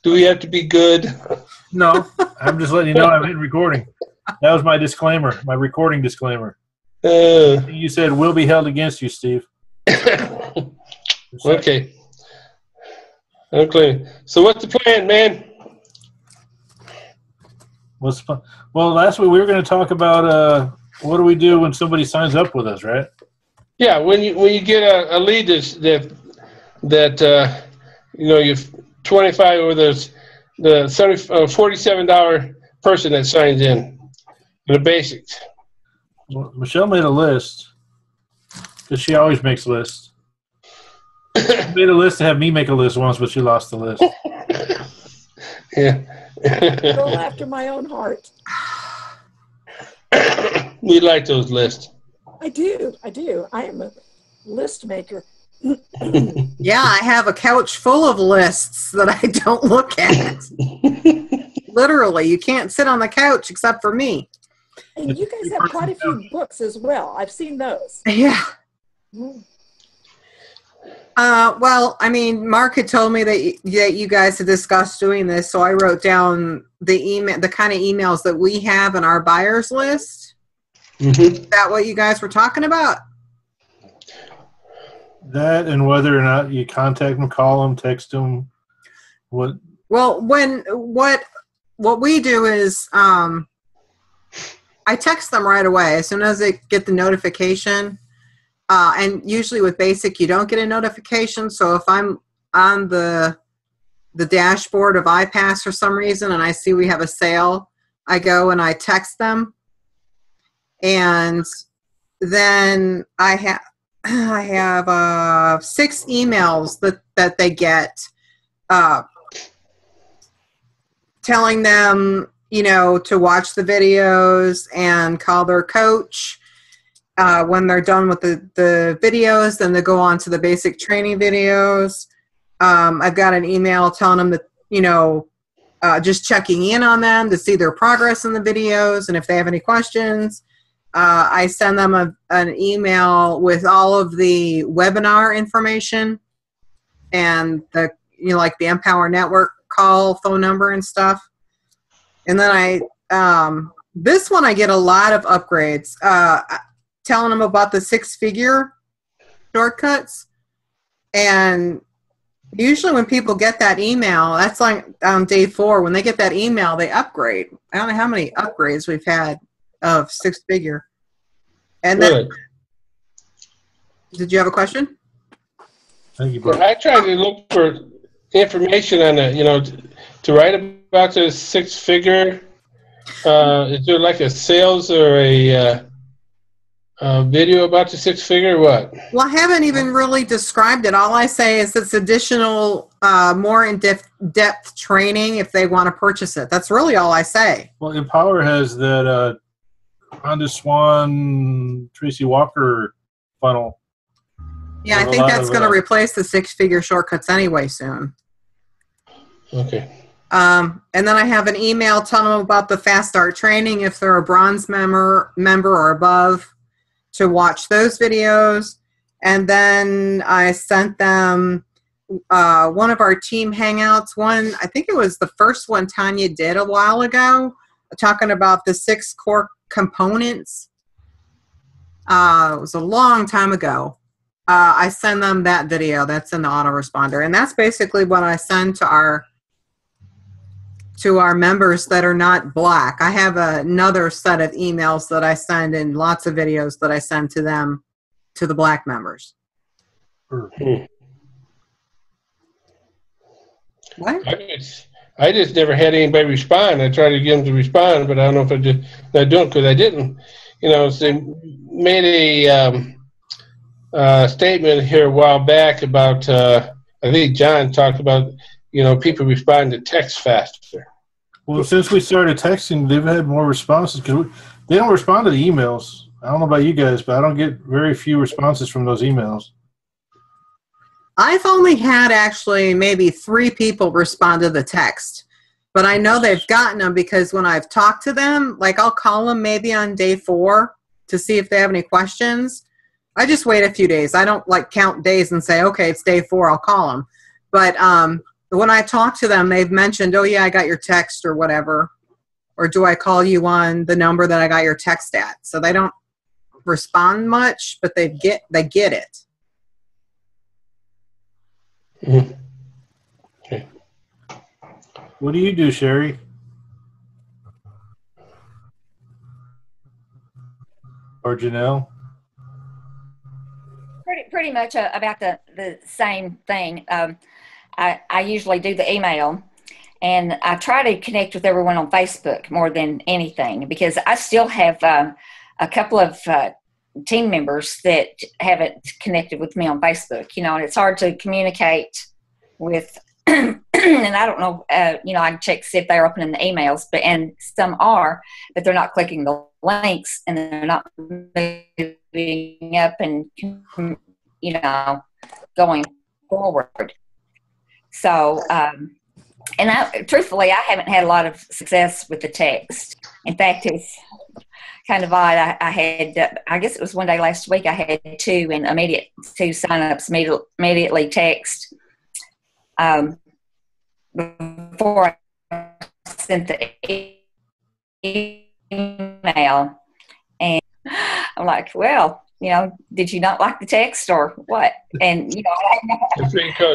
Do we have to be good? No, I'm just letting you know I'm in recording. That was my disclaimer, my recording disclaimer. You said will be held against you, Steve. Okay. Okay. So what's the plan, man? Well, last week we were going to talk about what do we do when somebody signs up with us, right? Yeah, when you get a lead that you're 25 or the $47 person that signs in for the basics. Well, Michelle made a list because she always makes lists. She made a list to have me make a list once, but she lost the list. Yeah. Girl after my own heart. We like those lists. I do. I am a list maker. Yeah, I have a couch full of lists that I don't look at. Literally, you can't sit on the couch except for me. And you guys have quite a few books as well. I've seen those. Yeah. Well, I mean, Mark had told me that you guys had discussed doing this, so I wrote down the kind of emails that we have in our buyers list. Mm-hmm. Is that what you guys were talking about? That and whether or not you contact them, call them, text them. What? Well, what we do is I text them right away as soon as they get the notification. And usually with basic, you don't get a notification. So if I'm on the dashboard of iPass for some reason and I see we have a sale, I go and I text them. And then I have 6 emails that they get telling them, to watch the videos and call their coach. When they're done with the videos, then they go on to the basic training videos. I've got an email telling them that, just checking in on them to see their progress in the videos. And if they have any questions, I send them an email with all of the webinar information and like the Empower Network call phone number and stuff. And then this one I get a lot of upgrades. Telling them about the 6-figure shortcuts. And usually when people get that email, that's like on day 4, when they get that email, they upgrade. I don't know how many upgrades we've had of 6-figure. And then, did you have a question? Thank you, I tried to look for information on it, to write about the 6-figure. Is there like a sales or a video about the 6-figure or what? Well, I haven't even really described it. All I say is it's additional, more in-depth training if they want to purchase it. That's really all I say. Well, Empower has that Honda Swan Tracy Walker funnel. Yeah, I think that's going to replace the 6-figure shortcuts anyway soon. Okay. And then I have an email telling them about the Fast Start training if they're a bronze member or above, to watch those videos. And then I sent them one of our team hangouts. I think it was the first one Tanya did a while ago, talking about the 6 core components. It was a long time ago. I send them that video. That's in the autoresponder. And that's basically what I send to our members that are not black. I have another set of emails that I send and lots of videos that I send to them, to the black members. Mm-hmm. What? I just never had anybody respond. I tried to get them to respond, but I don't know if I don't, because I didn't. So they made a statement here a while back about, I think John talked about, people respond to text faster. Well, since we started texting, they've had more responses because they don't respond to the emails. I don't know about you guys, but I don't get very few responses from those emails. I've only had actually maybe 3 people respond to the text, but I know they've gotten them because when I've talked to them, like I'll call them maybe on day 4 to see if they have any questions. I just wait a few days. I don't count days and say, okay, it's day 4, I'll call them. But when I talk to them, they've mentioned, oh yeah, I got your text or whatever. Or do I call you on the number that I got your text at? So they don't respond much, but they get it. Mhm. Okay. What do you do, Sherry? Or Janelle? Pretty much about the same thing. I usually do the email, and I try to connect with everyone on Facebook more than anything, because I still have a couple of team members that haven't connected with me on Facebook, and it's hard to communicate with, and I don't know, I can check to see if they're opening the emails, and some are, but they're not clicking the links, and they're not moving up and, going forward. So, and truthfully, I haven't had a lot of success with the text. In fact, it's kind of odd. I had, I guess it was one day last week, I had two signups immediately text before I sent the email. And I'm like, well, did you not like the text or what? And, I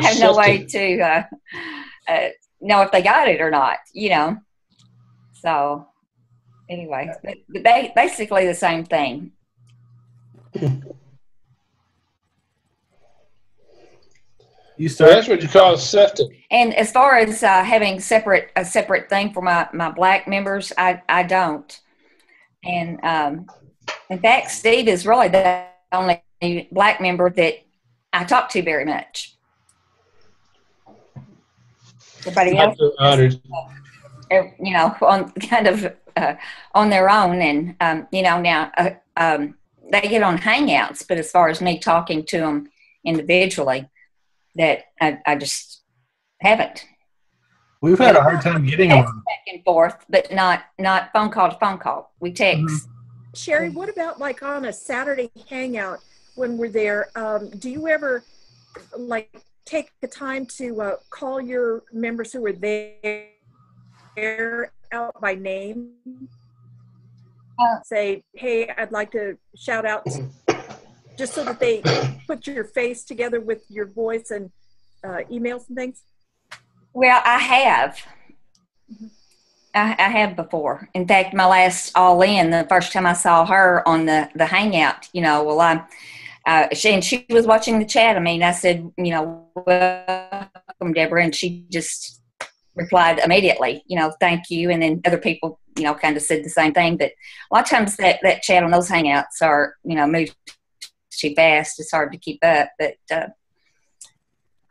have no way to know if they got it or not, So anyway, but basically the same thing. So that's what you call septic. And as far as having a separate thing for my black members, I don't. And in fact, Steve is really the only black member that I talk to very much. Everybody else, on kind of on their own, and now they get on Hangouts. But as far as me talking to them individually, that I just haven't. We've had a hard time getting them back and forth, but not phone call to phone call. We text. Mm-hmm. Sherry, what about like on a Saturday hangout when we're there? Do you ever take the time to call your members who are there out by name? Say, hey, I'd like to shout out, just so that they put your face together with your voice and emails and things? Well, I have. Mm-hmm. I have before. In fact, my last All In, the first time I saw her on the Hangout, she was watching the chat. I said, welcome, Deborah, and she just replied immediately, thank you. And then other people, kind of said the same thing. But a lot of times that chat on those Hangouts are, moves too fast. It's hard to keep up. But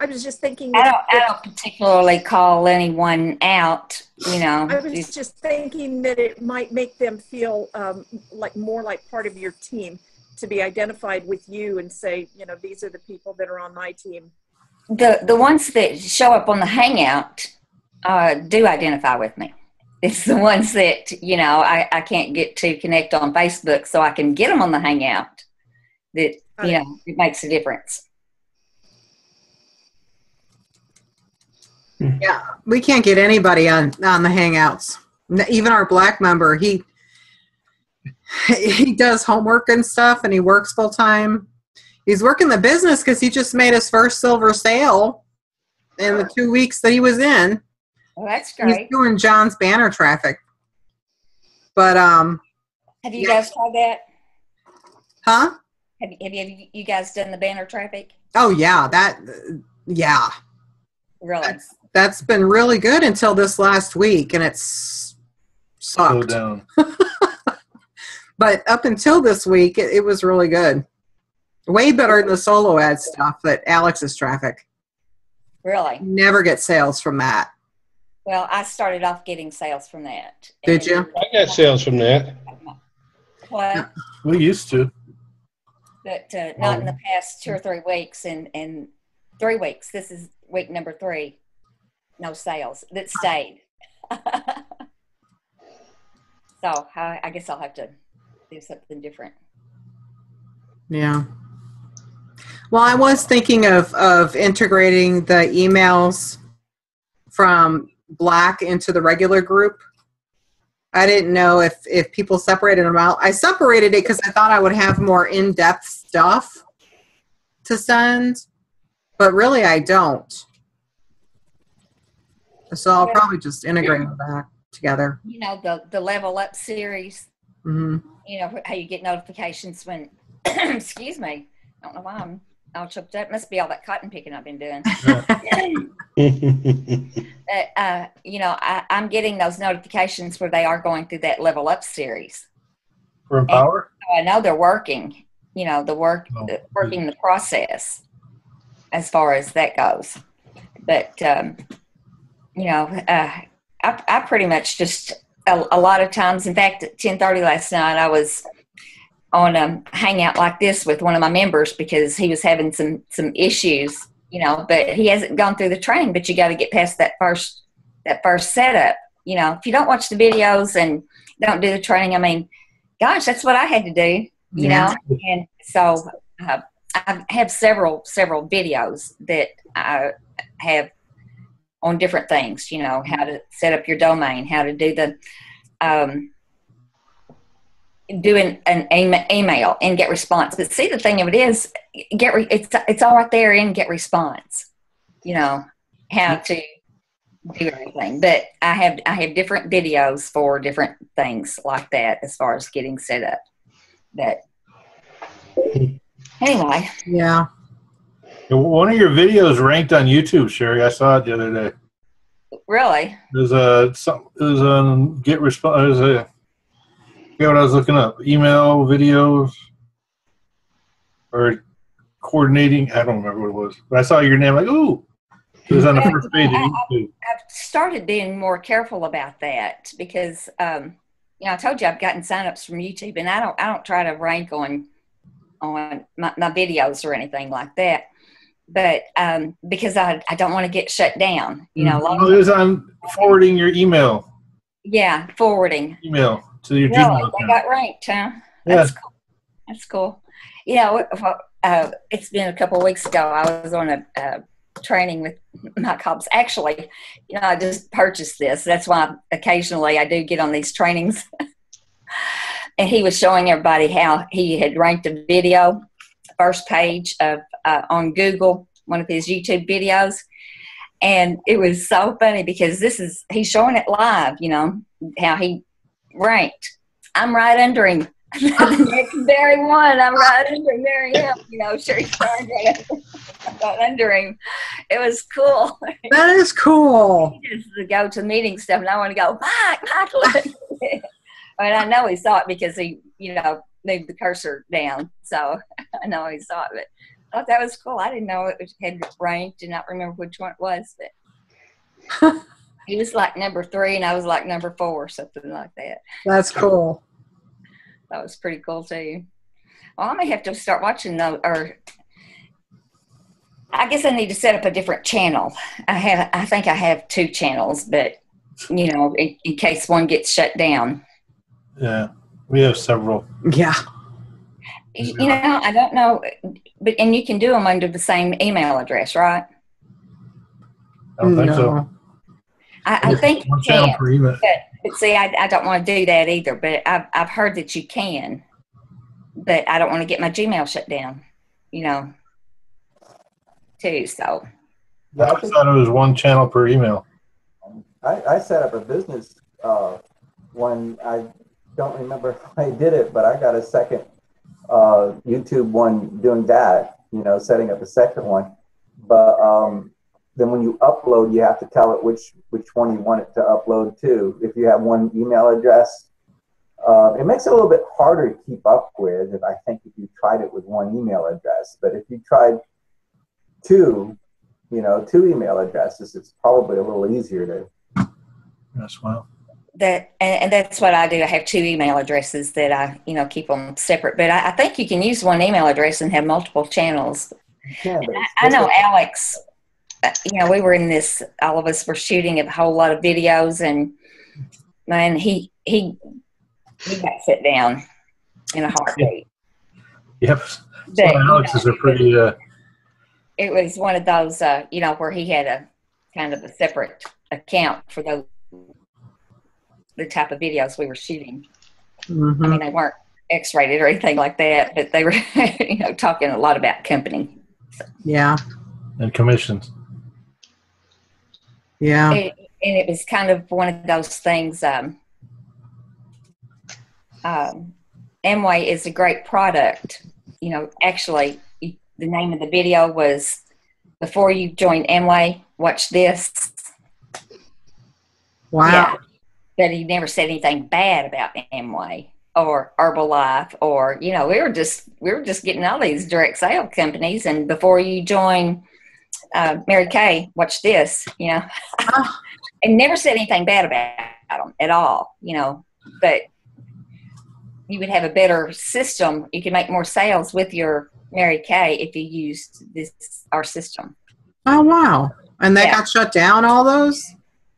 I was just thinking. I don't particularly call anyone out, I was just thinking that it might make them feel more like part of your team, to be identified with you and say, these are the people that are on my team. The ones that show up on the Hangout do identify with me. It's the ones that, I can't get to connect on Facebook, so I can get them on the Hangout that, it makes a difference. Yeah, we can't get anybody on the Hangouts. Even our black member, he does homework and stuff, and he works full time. He's working the business because he just made his first silver sale in the 2 weeks that he was in. Well, that's great. He's doing John's banner traffic. But have you guys tried that? Huh? Have you guys done the banner traffic? Oh yeah, yeah. Really? That's been really good until this last week, and it's sucked. Slow down. But up until this week, it was really good. Way better than the solo ad stuff that Alex's traffic. Really? Never get sales from that. Well, I started off getting sales from that. Did you? I got sales from that. What? We used to. But not in the past 2 or 3 weeks. And 3 weeks. This is week number 3. No sales. That stayed. So I guess I'll have to do something different. Yeah. Well, I was thinking of integrating the emails from Black into the regular group. I didn't know if people separated them out. I separated it because I thought I would have more in-depth stuff to send, but really I don't. So I'll probably just integrate them back together. You know, the Level Up series, Mm-hmm. you know, how you get notifications when, excuse me, I don't know why I'm all choked up. Must be all that cotton picking I've been doing. You know, I'm getting those notifications where they are going through that Level Up series. For Empower? So I know they're working, you know, working the process as far as that goes. But, you know, I pretty much just, a lot of times, in fact, at 10:30 last night, I was on a hangout like this with one of my members because he was having some issues, you know, but he hasn't gone through the training, but you got to get past that first setup. You know, if you don't watch the videos and don't do the training, I mean, gosh, that's what I had to do, you know? And so I have several videos that I have on different things, you know, how to set up your domain, how to do the, doing an email and get response. But see, the thing of it is, it's all right there in get response, you know, how to do everything. But I have different videos for different things like that as far as getting set up. But anyway. Yeah. One of your videos ranked on YouTube, Sherry. I saw it the other day. Really? There's get response. What I was looking up, email videos or coordinating. I don't remember what it was, but I saw your name. Like, ooh, it was on the first page of YouTube. I've started being more careful about that because, you know, I told you I've gotten signups from YouTube, and I don't try to rank on my videos or anything like that. But because I don't want to get shut down, you know. It was on forwarding your email. Yeah, forwarding email to your really? Gmail account. They got ranked, huh? That's cool. That's cool. You know, it's been a couple of weeks ago. I was on a training with my cops. Actually, you know, I just purchased this. That's why occasionally I do get on these trainings. And he was showing everybody how he had ranked a video, first page of on Google, one of his YouTube videos. And it was so funny because he's showing it live, you know, how he ranked. I'm right under him. The next very one, I'm right under him. There I am, you know, Sherry Starr right under him. It was cool. That is cool. He does the go to meeting stuff, and I want to go, Mike, look. And I know he saw it because he, you know, moved the cursor down. So I know he saw it, but I thought that was cool. I didn't know it had ranked, and not remember which one it was, but he was like number 3 and I was like number 4, something like that. That's cool. That was pretty cool too. Well, I may have to start watching those, or I guess I need to set up a different channel. I think I have 2 channels, but you know, in case one gets shut down. Yeah, we have several. Yeah. You know, I don't know, and you can do them under the same email address, right? I don't think so. I think one you channel can, per email. but see, I don't want to do that either. But I've heard that you can, but I don't want to get my Gmail shut down, you know, too. So I thought it was one channel per email. I set up a business one. I don't remember how I did it, but I got a second YouTube one doing that, you know, setting up a second one. But then when you upload, you have to tell it which one you want it to upload to. If you have one email address, it makes it a little bit harder to keep up with, I think, if you tried it with one email address. But if you tried 2 email addresses, it's probably a little easier to. Yes, well. And that's what I do. I have 2 email addresses that I, you know, keep them separate. But I think you can use one email address and have multiple channels. Yeah, I know Alex, you know, we were in this, all of us were shooting a whole lot of videos, and man, he got sit down in a heartbeat. Yep. But, Alex's are pretty. It was one of those, you know, where he had a kind of a separate account for the type of videos we were shooting. Mm-hmm. I mean, they weren't X-rated or anything like that, but they were, talking a lot about company. So. Yeah. And commissions. Yeah. And it was kind of one of those things. Amway is a great product. Actually, the name of the video was "Before You Join Amway, Watch This." Wow. Yeah. But he never said anything bad about Amway or Herbalife, or we were just getting all these direct sale companies. And before you join Mary Kay, watch this. And never said anything bad about them at all. But you would have a better system. You could make more sales with your Mary Kay if you used our system. Oh wow! And that got shut down. All those.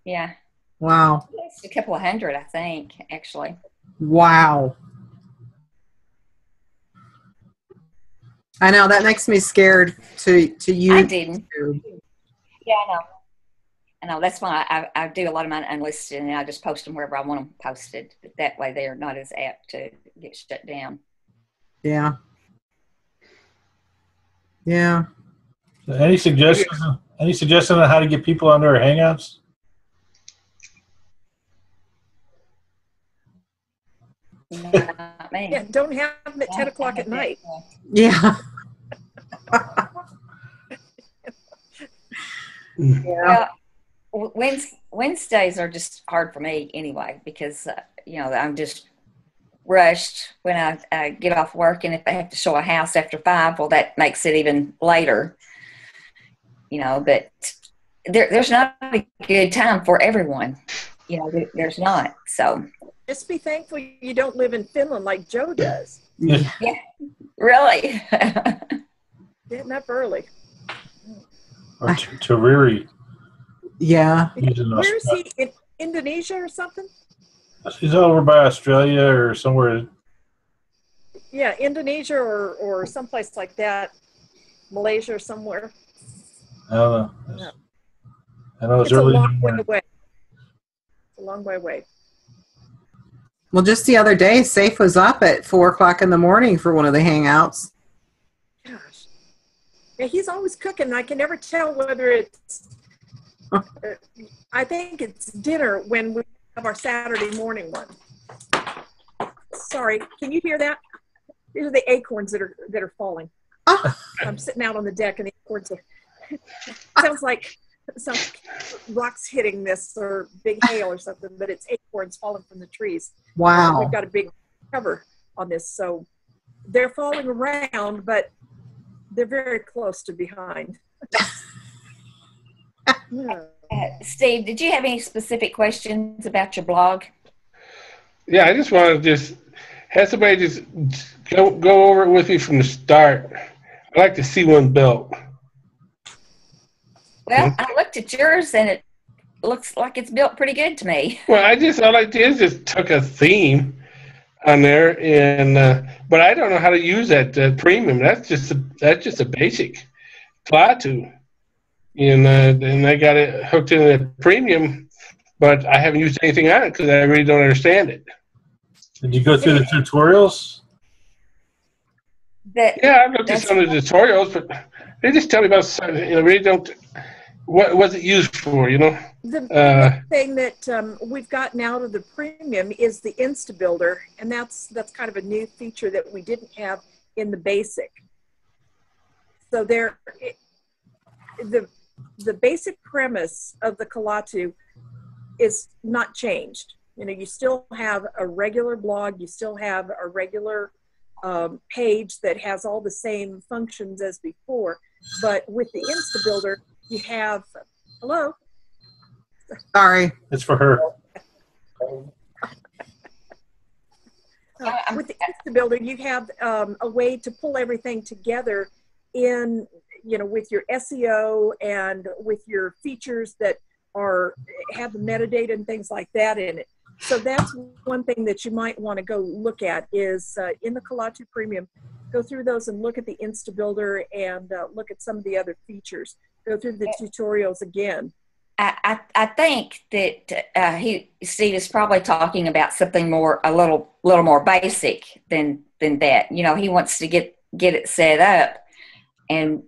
Yeah. Wow. It's a couple of hundred, I think, actually. Wow. I know that makes me scared to use. I didn't. Yeah, I know. That's why I do a lot of mine unlisted, and I just post them wherever I want them posted. But that way, they are not as apt to get shut down. Yeah. Yeah. Any suggestions? Any suggestions on how to get people on their Hangouts? Not me. Yeah, don't have them at 10 o'clock at night. Yeah. Well, Wednesdays are just hard for me anyway, because I'm just rushed when I get off work, and if I have to show a house after 5, well, that makes it even later. But there's not a good time for everyone. There's not. So Just be thankful you don't live in Finland like Joe does. yeah, really. Getting up early. Or Tariri? Yeah. Where is he? In Indonesia or something? He's over by Australia or somewhere. Yeah, Indonesia or someplace like that. Malaysia or somewhere. I don't know. No. I know it's It's a early in the long way morning. away. It's a long way away. Well, just the other day, Safe was up at 4 o'clock in the morning for one of the Hangouts. Gosh. Yeah, he's always cooking. I can never tell whether it's, I think it's dinner when we have our Saturday morning one. Sorry, can you hear that? These are the acorns that are falling. Oh. I'm sitting out on the deck and the acorns are, sounds like some rocks hitting this or big hail or something, but it's acorns falling from the trees. Wow. We've got a big cover on this, so they're falling around, but they're very close to behind. Yeah. Steve, did you have any specific questions about your blog? Yeah, I just want to have somebody just go over it with me from the start. I'd like to see one built. Well, I looked at yours, and it looks like it's built pretty good to me. Well, all I did is just took a theme on there, and but I don't know how to use that premium. That's just a basic Klaatu, and I got it hooked in the premium, but I haven't used anything on it because I really don't understand it. Did you go through the tutorials? Yeah, I've looked at some of the tutorials, but they just tell me about something. Really don't. What was it used for? The thing that we've gotten out of the premium is the Insta Builder, and that's kind of a new feature that we didn't have in the basic. So the basic premise of the Klaatu is not changed. You still have a regular blog, you still have a regular page that has all the same functions as before, but with the Insta Builder, you have, hello? Sorry. It's for her. With the Insta Builder, you have a way to pull everything together in, with your SEO and with your features that have the metadata and things like that in it. So that's one thing that you might want to go look at is in the Klaatu Premium, go through those and look at the Insta Builder and look at some of the other features. Go through the tutorials again. I think that Steve is probably talking about something a little more basic than that. You know, he wants to get it set up, and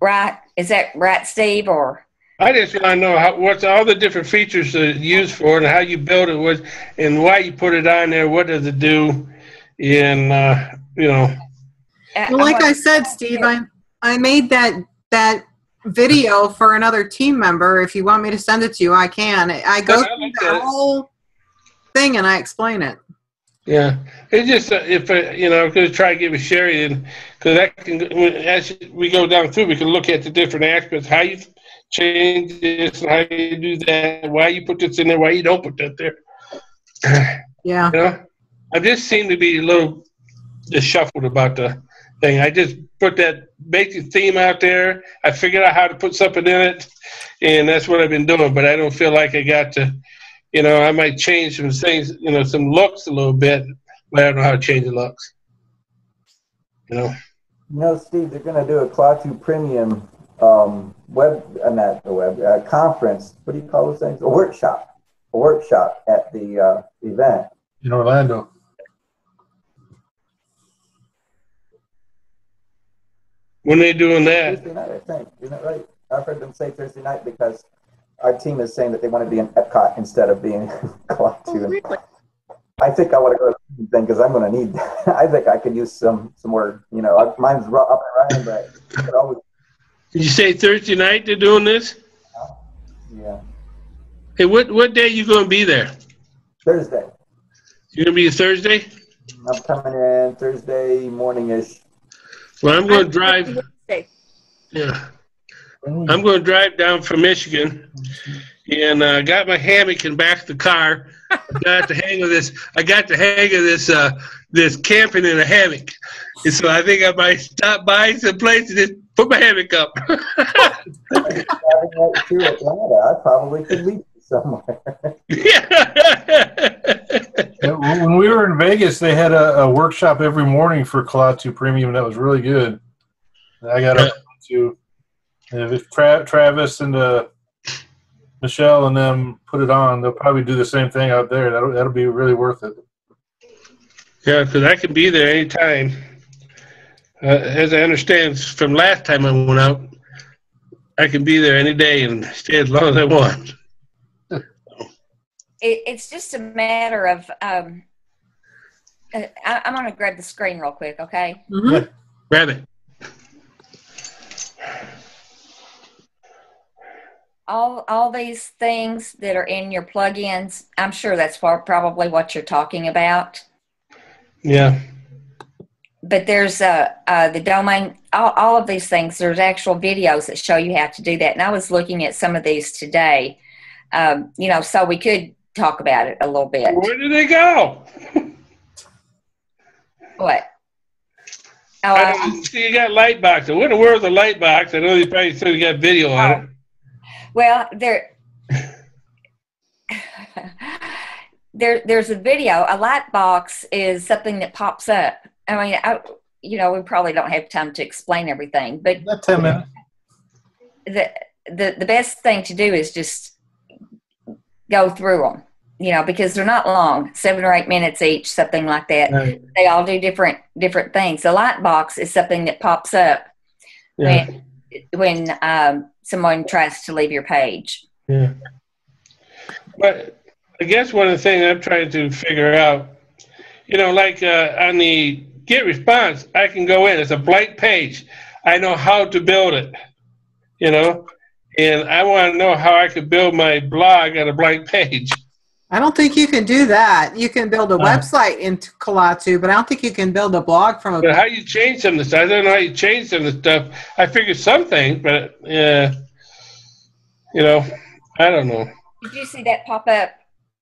right? Is that right, Steve? Or I just want to know what's all the different features to use for it, and how you build it, and why you put it on there. What does it do? And you know. Well, like I said, Steve, I made that video for another team member. If you want me to send it to you, I can. I go through the whole thing and I explain it. Yeah, it's just if you know, I'm going to try to give it Sherry, and because as we go down through, we can look at the different aspects, how you change this, and how you do that, why you put this in there, why you don't put that there. Yeah. You know, I just seem to be a little disheveled about the thing. I just put that basic theme out there. I figured out how to put something in it, and that's what I've been doing. But I don't feel like I got to. You know, I might change some things, you know, some looks a little bit, but I don't know how to change the looks. You know, Steve, they're going to do a Klaatu Premium conference. What do you call those things? A workshop at the event in Orlando. When are they doing that? Thursday night, I think. Isn't that right? I've heard them say Thursday night because our team is saying that they want to be in Epcot instead of being in Klaatu. Oh, really? I think I want to go to the thing because I'm going to need that. I think I could use some more, you know, mine's up and running, but you could always. Did you say Thursday night they're doing this? Yeah. Hey, what day are you going to be there? Thursday. You're going to be Thursday? I'm coming in Thursday morning-ish. Well, I'm going to drive. Yeah. I'm going to drive down from Michigan, and got my hammock in back of the car. I got the hang of this camping in a hammock, and so I think I might stop by some place and just put my hammock up. To Atlanta, I probably could leave somewhere. When we were in Vegas, they had a workshop every morning for Klaatu Premium. That was really good. I got up to. If Travis and Michelle and them put it on, they'll probably do the same thing out there. That'll be really worth it. Yeah, because I can be there anytime. As I understand from last time I went out, I can be there any day and stay as long as I want. It's just a matter of I'm going to grab the screen real quick, okay? Mm-hmm. Yeah. Grab it. All these things that are in your plugins, I'm sure that's probably what you're talking about. Yeah. But there's the domain, all of these things, there's actual videos that show you how to do that. And I was looking at some of these today, you know, so we could talk about it a little bit. Where did they go? What? Oh, see, you got Lightbox. Where in the world's the Lightbox? I know you probably said you got video on it. Well, there's a video. A light box is something that pops up. I mean, we probably don't have time to explain everything, but About 10 minutes. The best thing to do is just go through them, you know, because they're not long, 7 or 8 minutes each, something like that. Right. They all do different things. The light box is something that pops up when someone tries to leave your page. Yeah. But I guess one of the things I'm trying to figure out, you know, like on the Get Response, I can go in. It's a blank page. I know how to build it, you know, and I want to know how I could build my blog on a blank page. I don't think you can do that. You can build a website into Klaatu, but I don't think you can build a blog from a. But how you change some of the stuff? I don't know how you change some of the stuff. I figured something, but you know, I don't know. Did you see that pop up?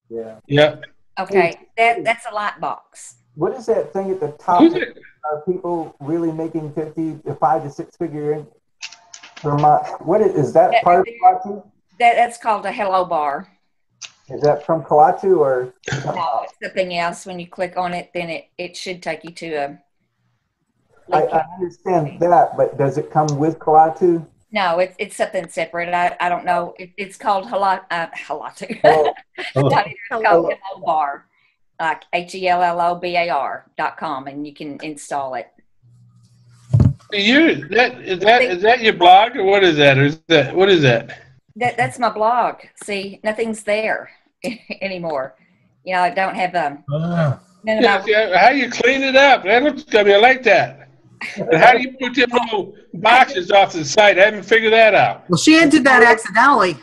Yeah. Yeah. Okay, that's a light box. What is that thing at the top? Are people really making 5 to 6 figure per month? What is that part of Klaatu? That's called a hello bar. Is that from Klaatu or? No, it's something else. When you click on it, then it should take you to a. I understand that, but does it come with Klaatu? No, it's something separate. I don't know. It's called Halatu. Oh, It's called Hello. Hello Bar, like HELLOBAR.com, and you can install it. Is that your blog, or what is that? Or what is that? That's my blog. See, nothing's there anymore. You know, I don't have none of Yeah, my. see, how you clean it up? That looks, I mean, I like that. But how do you put them little boxes off the side? I haven't figured that out. Well, she did that accidentally.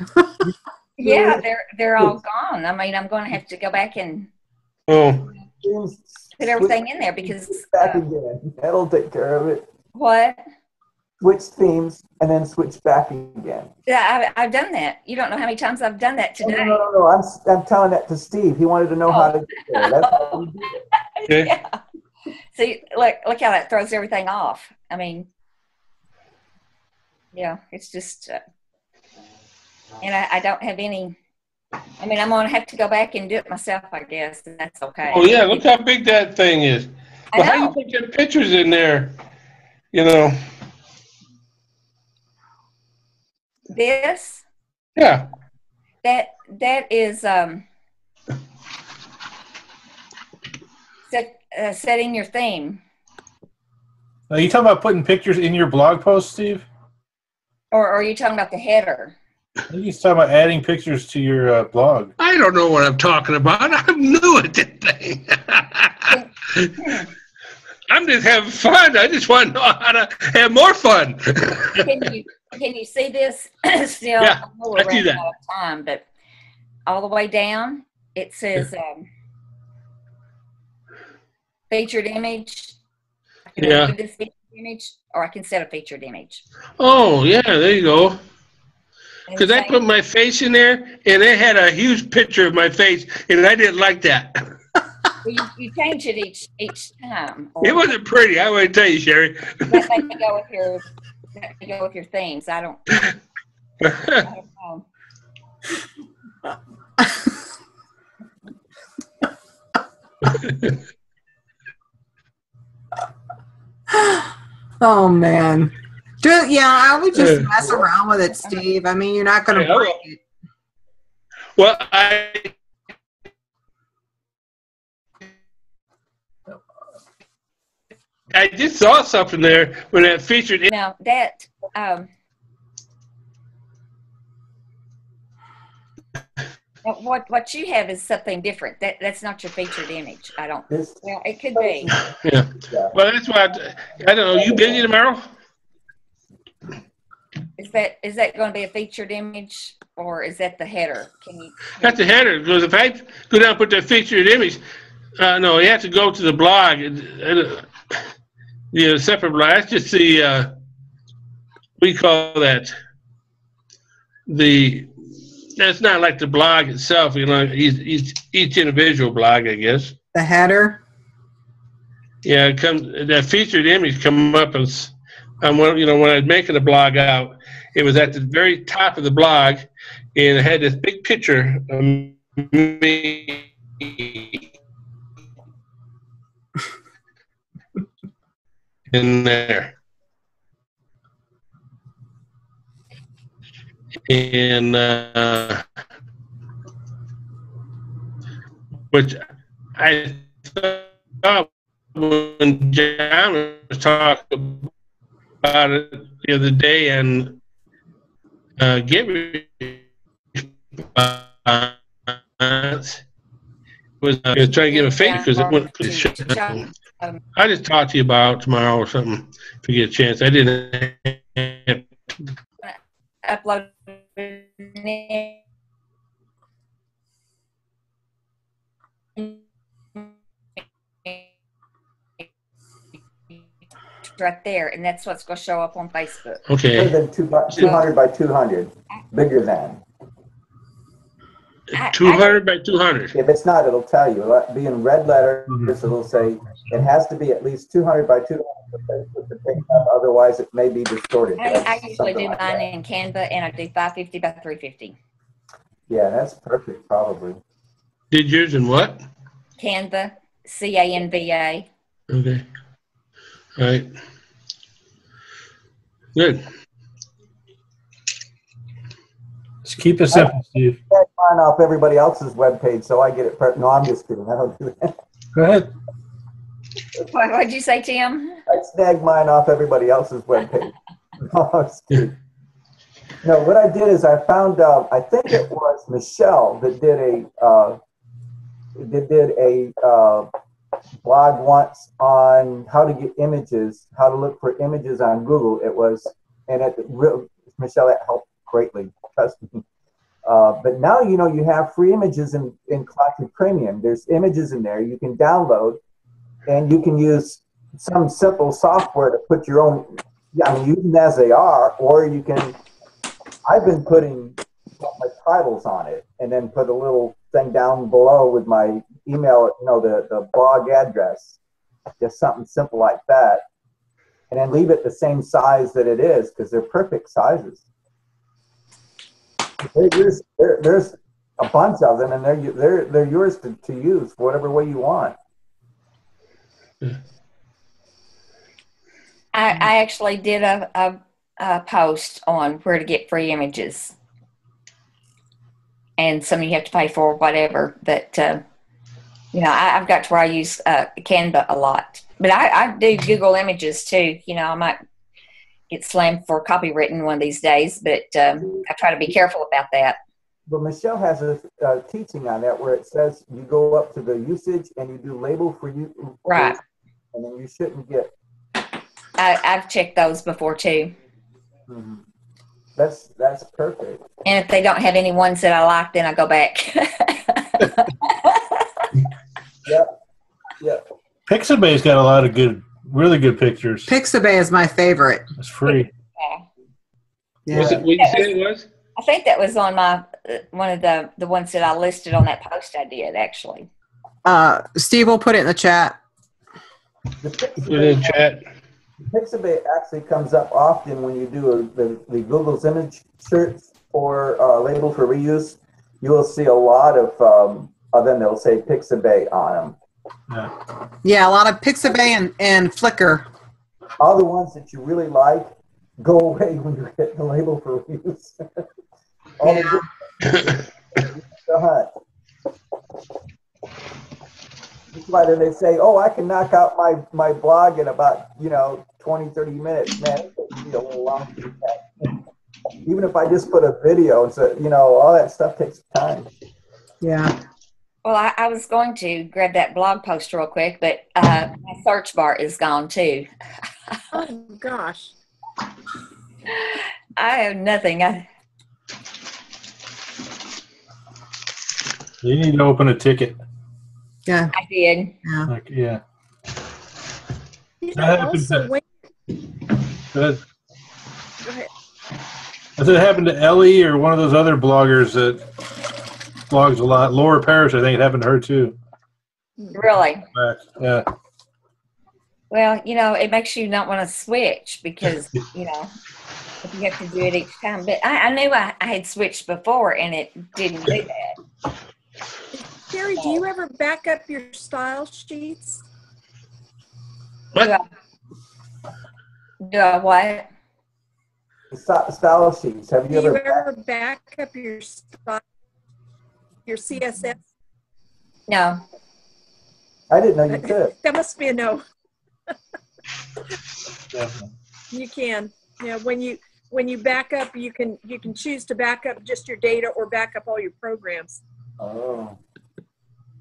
Yeah, they're all gone. I mean, I'm going to have to go back and Oh, put everything in there because Switch back again. That'll take care of it. what? Switch themes and then switch back again. Yeah, I've done that. You don't know how many times I've done that today. No. I'm telling that to Steve. He wanted to know how to get there. That's how we do it. okay. Yeah. See, look how that throws everything off. I mean, yeah, it's just, and I don't have any. I mean, I'm gonna have to go back and do it myself, I guess, and that's okay. Oh yeah, look how big that thing is. I Well, how you know. put your pictures in there? You know. This Yeah. that is setting your theme, Are you talking about putting pictures in your blog post, Steve? or are you talking about the header? I think he's talking about adding pictures to your blog. I don't know what I'm talking about. I'm new at this thing. I'm just having fun. I just want to know how to have more fun. Can you see this? Still, Yeah, I know I we're see running that. out of time, but all the way down, it says featured image. I can Yeah. remove this featured image, or I can set a featured image. Oh, yeah, there you go. And Because I same- put my face in there, and it had a huge picture of my face, and I didn't like that. well, you change it each time. Or It wasn't pretty, I want to tell you, Sherry. that may go with your themes. I don't know. Oh man. I would just mess around with it, Steve. I mean, you're not going to Yeah, break it. Well, I just saw something there when that featured. Now that what you have is something different. That's not your featured image. I don't. This, Well, it could be. Yeah. Well, that's why I don't know. You busy tomorrow? Is that going to be a featured image, or is that the header? Can you? That's the header. Because if I go down and put that featured image, no, you have to go to the blog. Separate blog. That's just the we call that the. That's not like the blog itself. You know, each individual blog, I guess. The header. Yeah, it comes. That featured image come up as. When I was making the blog out, it was at the very top of the blog, and it had this big picture of me. In there. And which I thought when John was talking about it the other day and get was trying to give a fake because it wouldn't put it. I just talk to you about it tomorrow or something if you get a chance. I didn't Upload right there, and that's what's going to show up on Facebook. Okay. Bigger than 200 by 200. Bigger than. 200 by 200. If it's not, it'll tell you. It'll be in red letters. It'll say it has to be at least 200 by 200 with the thing up. Otherwise, it may be distorted. I usually do mine in Canva, and I do 550 by 350. Yeah, that's perfect, probably. Did yours in what? Canva, CANVA. Okay. All right. Good. Just keep it simple, Steve. I sign off everybody else's webpage, so I get it. No, I'm just kidding. I don't do that. Go ahead. What'd you say, Tim? I snag mine off everybody else's webpage. No, I'm just kidding. No, what I did is I found I think it was Michelle that did a blog once on how to get images, how to look for images on Google. It was, and Michelle, that helped greatly, trust me. But now you have free images in Cloud2 Premium. There's images in there you can download, and you can use some simple software to put your own. I mean, use them as they are, or you can. I've been putting my titles on it, and then put a little thing down below with my email, the blog address, just something simple like that, and then leave it the same size that it is, because they're perfect sizes. There's a bunch of them, and they're yours to use whatever way you want. I actually did a post on where to get free images, and some you have to pay for, whatever. But I've got to where I use Canva a lot, but I do Google Images too. I might get slammed for copywritten one of these days, but I try to be careful about that. But Michelle has a teaching on that where it says you go up to the usage and you do label for you, right? And then you shouldn't get. I've checked those before too. Mm-hmm. That's perfect. And if they don't have any ones that I like, then I go back. Yep. Pixabay's got a lot of really good pictures. Pixabay is my favorite. It's free. Yeah. Was it what you said it was? I think that was on my one of the ones that I listed on that post I did, actually. Steve will put it in the chat. Put it in the chat. Pixabay actually comes up often when you do the Google's image search or label for reuse. You will see a lot of them. They'll say Pixabay on them. Yeah, a lot of Pixabay and Flickr. All the ones that you really like go away when you hit the label for reuse. All the hunt. That's why then they say, "Oh, I can knock out my blog in about 20, 30 minutes." Man, it takes me a little long to do that. Even if I just put a video, and so all that stuff takes time. Yeah. Well, I was going to grab that blog post real quick, but my search bar is gone too. Oh gosh. I have nothing. You need to open a ticket. Yeah. I did. Yeah. Yeah. Also, Go ahead. Go ahead. Does it happen to Ellie or one of those other bloggers that blogs a lot? Laura Parrish, I think it happened to her too. Really? Yeah. Well, it makes you not want to switch because, if you have to do it each time. But I knew I had switched before and it didn't do that. Sherry, do you ever back up your style sheets? What? Do I what? Style sheets. Have you Do you ever ever back up your CSS? No. I didn't know you could. That must be a no. Definitely. You can. When you back up, you can choose to back up just your data or back up all your programs. Oh.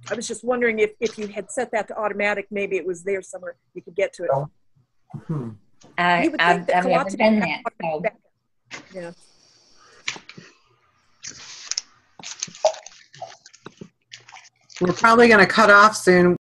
I was just wondering if you had set that to automatic, maybe it was there somewhere you could get to it. You would think that I've never Colossian done had that. automatic backup. Yeah. We're probably going to cut off soon.